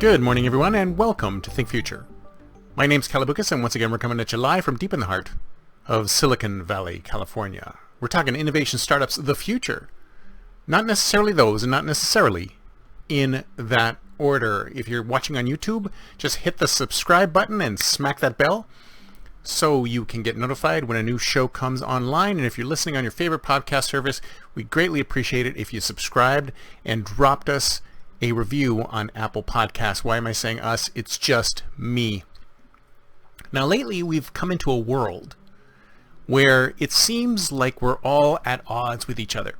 Good morning, everyone, and welcome to Think Future. My name's Calabucas, and once again we're coming at you live from deep in the heart of Silicon Valley, California. We're talking innovation startups of the future. Not necessarily those, and not necessarily in that order. If you're watching on YouTube, just hit the subscribe button and smack that bell so you can get notified when a new show comes online. And if you're listening on your favorite podcast service, we'd greatly appreciate it if you subscribed and dropped us a review on Apple Podcasts. Why am I saying us? It's just me. Now, lately, we've come into a world where it seems like we're all at odds with each other,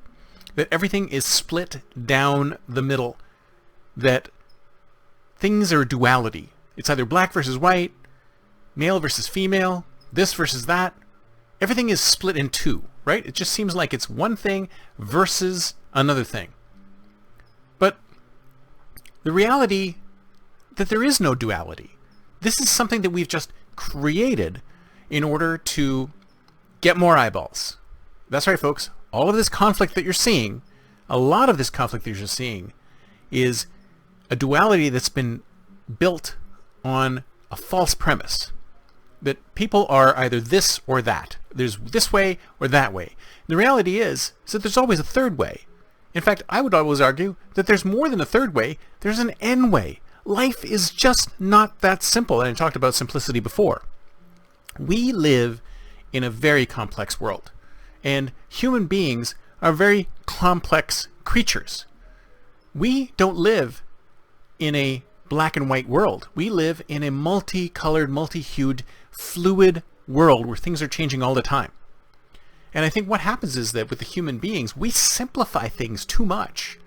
that everything is split down the middle, that things are duality. It's either black versus white, male versus female, this versus that. Everything is split in two, right? It just seems like it's one thing versus another thing. But the reality that there is no duality. This is something that we've just created in order to get more eyeballs. That's right, folks. All of this conflict that you're seeing, a lot of this conflict that you're seeing, is a duality that's been built on a false premise. That people are either this or that. There's this way or that way. The reality is that there's always a third way. In fact, I would always argue that there's more than a third way. There's an N way. Life is just not that simple. And I talked about simplicity before. We live in a very complex world. And human beings are very complex creatures. We don't live in a black and white world. We live in a multicolored, multi-hued, fluid world where things are changing all the time. And I think what happens is that with the human beings, we simplify things too much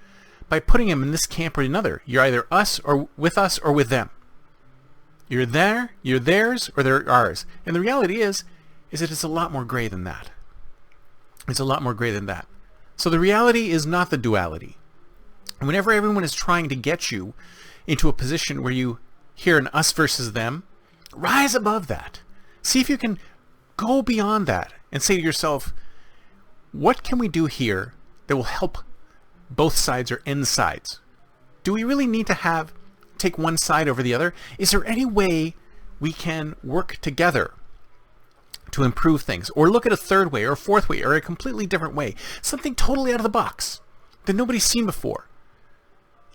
by putting them in this camp or another. You're either us or with them. You're there, you're theirs, or they're ours. And the reality is that it's a lot more gray than that. It's a lot more gray than that. So the reality is not the duality. And whenever everyone is trying to get you into a position where you hear an us versus them, rise above that. See if you can go beyond that and say to yourself, what can we do here that will help both sides or end sides? Do we really need to take one side over the other? Is there any way we can work together to improve things, or look at a third way or a fourth way or a completely different way, something totally out of the box that nobody's seen before?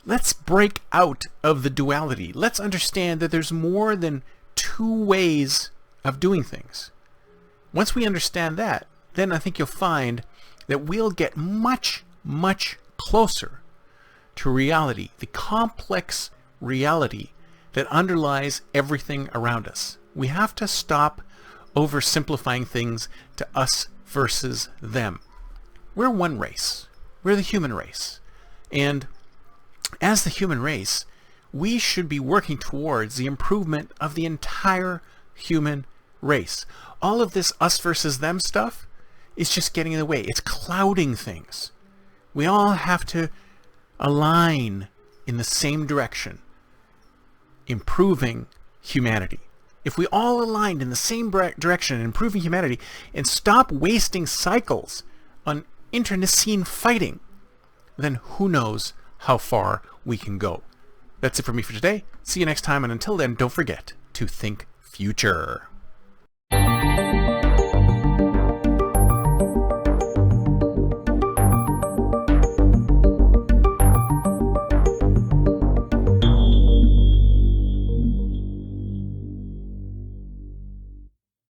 Let's break out of the duality. Let's understand that there's more than two ways of doing things. Once we understand that, then I think you'll find that we'll get much, much closer to reality, the complex reality that underlies everything around us. We have to stop oversimplifying things to us versus them. We're one race. We're the human race. And as the human race, we should be working towards the improvement of the entire human race. All of this us versus them stuff is just getting in the way. It's clouding things. We all have to align in the same direction, improving humanity. If we all aligned in the same direction, improving humanity, and stop wasting cycles on internecine fighting, then who knows how far we can go. That's it for me for today. See you next time, and until then, don't forget to think future.